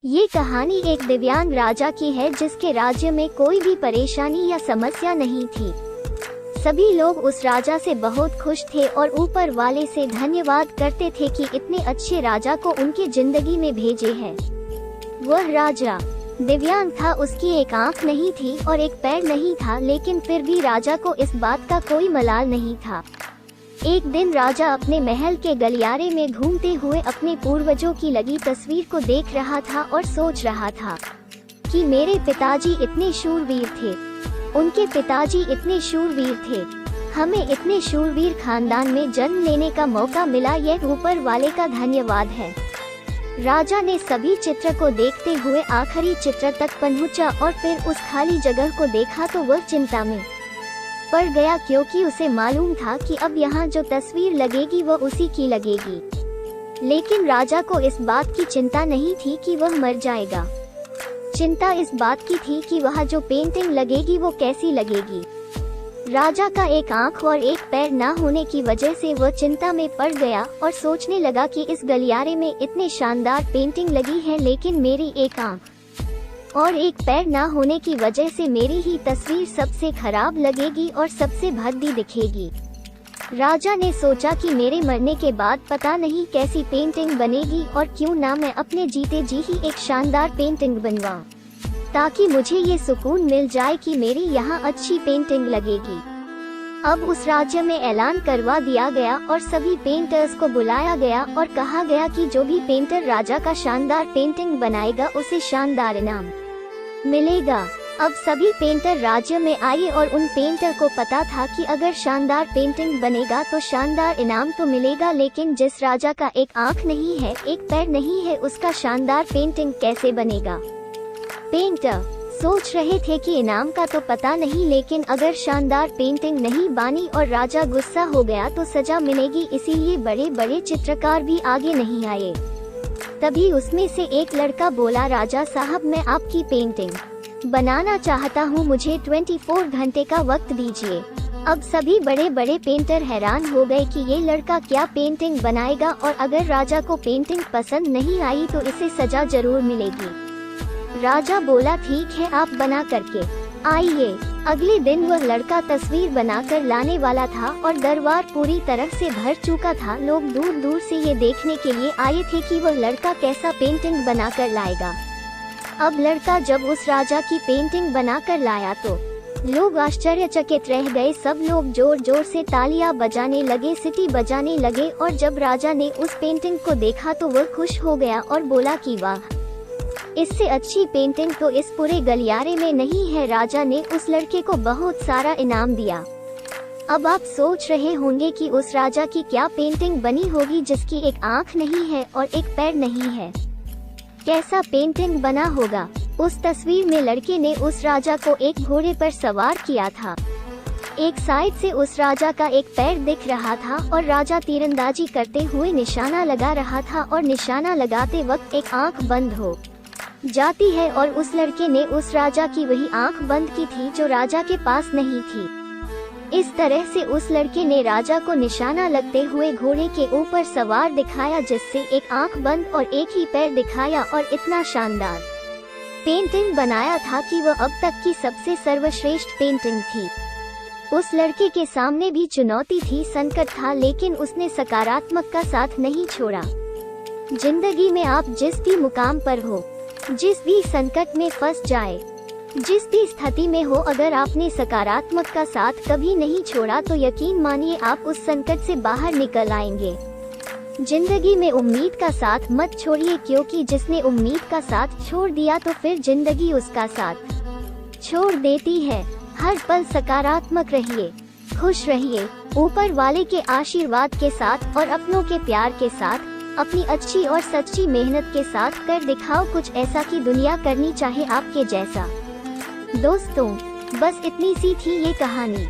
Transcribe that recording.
ये कहानी एक दिव्यांग राजा की है जिसके राज्य में कोई भी परेशानी या समस्या नहीं थी। सभी लोग उस राजा से बहुत खुश थे और ऊपर वाले से धन्यवाद करते थे कि इतने अच्छे राजा को उनकी जिंदगी में भेजे है। वह राजा दिव्यांग था, उसकी एक आंख नहीं थी और एक पैर नहीं था, लेकिन फिर भी राजा को इस बात का कोई मलाल नहीं था। एक दिन राजा अपने महल के गलियारे में घूमते हुए अपने पूर्वजों की लगी तस्वीर को देख रहा था और सोच रहा था कि मेरे पिताजी इतने शूरवीर थे, उनके पिताजी इतने शूरवीर थे, हमें इतने शूरवीर खानदान में जन्म लेने का मौका मिला, यह ऊपर वाले का धन्यवाद है। राजा ने सभी चित्र को देखते हुए आखिरी चित्र तक पहुंचा और फिर उस खाली जगह को देखा तो वह चिंता में पड़ गया, क्योंकि उसे मालूम था कि अब यहाँ जो तस्वीर लगेगी वह उसी की लगेगी। लेकिन राजा को इस बात की चिंता नहीं थी कि वह मर जाएगा। चिंता इस बात की थी कि वहाँ जो पेंटिंग लगेगी वो कैसी लगेगी। राजा का एक आंख और एक पैर न होने की वजह से वह चिंता में पड़ गया और सोचने लगा कि इस गलियारे में इतने शानदार पेंटिंग लगी है, लेकिन मेरी एक आंख और एक पैर ना होने की वजह से मेरी ही तस्वीर सबसे खराब लगेगी और सबसे भद्दी दिखेगी। राजा ने सोचा कि मेरे मरने के बाद पता नहीं कैसी पेंटिंग बनेगी और क्यों ना मैं अपने जीते जी ही एक शानदार पेंटिंग बनवाऊं, ताकि मुझे ये सुकून मिल जाए कि मेरी यहाँ अच्छी पेंटिंग लगेगी। अब उस राज्य में ऐलान करवा दिया गया और सभी पेंटर्स को बुलाया गया और कहा गया कि जो भी पेंटर राजा का शानदार पेंटिंग बनाएगा उसे शानदार इनाम मिलेगा। अब सभी पेंटर राज्य में आए और उन पेंटर को पता था कि अगर शानदार पेंटिंग बनेगा तो शानदार इनाम तो मिलेगा, लेकिन जिस राजा का एक आंख नहीं है, एक पैर नहीं है, उसका शानदार पेंटिंग कैसे बनेगा। पेंटर सोच रहे थे कि इनाम का तो पता नहीं, लेकिन अगर शानदार पेंटिंग नहीं बनी और राजा गुस्सा हो गया तो सजा मिलेगी, इसीलिए बड़े बड़े चित्रकार भी आगे नहीं आए। तभी उसमें से एक लड़का बोला, राजा साहब मैं आपकी पेंटिंग बनाना चाहता हूँ, मुझे 24 घंटे का वक्त दीजिए। अब सभी बड़े बड़े पेंटर हैरान हो गए कि ये लड़का क्या पेंटिंग बनाएगा और अगर राजा को पेंटिंग पसंद नहीं आई तो इसे सजा जरूर मिलेगी। राजा बोला ठीक है, आप बना करके आइए। अगले दिन वह लड़का तस्वीर बनाकर लाने वाला था और दरबार पूरी तरह से भर चुका था। लोग दूर दूर से ये देखने के लिए आए थे कि वह लड़का कैसा पेंटिंग बनाकर लाएगा। अब लड़का जब उस राजा की पेंटिंग बनाकर लाया तो लोग आश्चर्यचकित रह गए। सब लोग जोर जोर से तालियां बजाने लगे, सीटी बजाने लगे और जब राजा ने उस पेंटिंग को देखा तो वह खुश हो गया और बोला कि वाह, इससे अच्छी पेंटिंग तो इस पूरे गलियारे में नहीं है। राजा ने उस लड़के को बहुत सारा इनाम दिया। अब आप सोच रहे होंगे कि उस राजा की क्या पेंटिंग बनी होगी जिसकी एक आंख नहीं है और एक पैर नहीं है। कैसा पेंटिंग बना होगा। उस तस्वीर में लड़के ने उस राजा को एक घोड़े पर सवार किया था। एक साइड से उस राजा का एक पैर दिख रहा था और राजा तीरंदाजी करते हुए निशाना लगा रहा था और निशाना लगाते वक्त एक आंख बंद हो जाती है और उस लड़के ने उस राजा की वही आंख बंद की थी जो राजा के पास नहीं थी। इस तरह से उस लड़के ने राजा को निशाना लगते हुए घोड़े के ऊपर सवार दिखाया, जिससे एक आंख बंद और एक ही पैर दिखाया और इतना शानदार पेंटिंग बनाया था कि वह अब तक की सबसे सर्वश्रेष्ठ पेंटिंग थी। उस लड़के के सामने भी चुनौती थी, संकट था, लेकिन उसने सकारात्मक का साथ नहीं छोड़ा। जिंदगी में आप जिस भी मुकाम पर हो, जिस भी संकट में फंस जाए, जिस भी स्थिति में हो, अगर आपने सकारात्मक का साथ कभी नहीं छोड़ा तो यकीन मानिए आप उस संकट से बाहर निकल आएंगे। जिंदगी में उम्मीद का साथ मत छोड़िए, क्योंकि जिसने उम्मीद का साथ छोड़ दिया तो फिर जिंदगी उसका साथ छोड़ देती है। हर पल सकारात्मक रहिए, खुश रहिए, ऊपर वाले के आशीर्वाद के साथ और अपनों के प्यार के साथ, अपनी अच्छी और सच्ची मेहनत के साथ कर दिखाओ कुछ ऐसा कि दुनिया करनी चाहे आपके जैसा। दोस्तों, बस इतनी सी थी ये कहानी।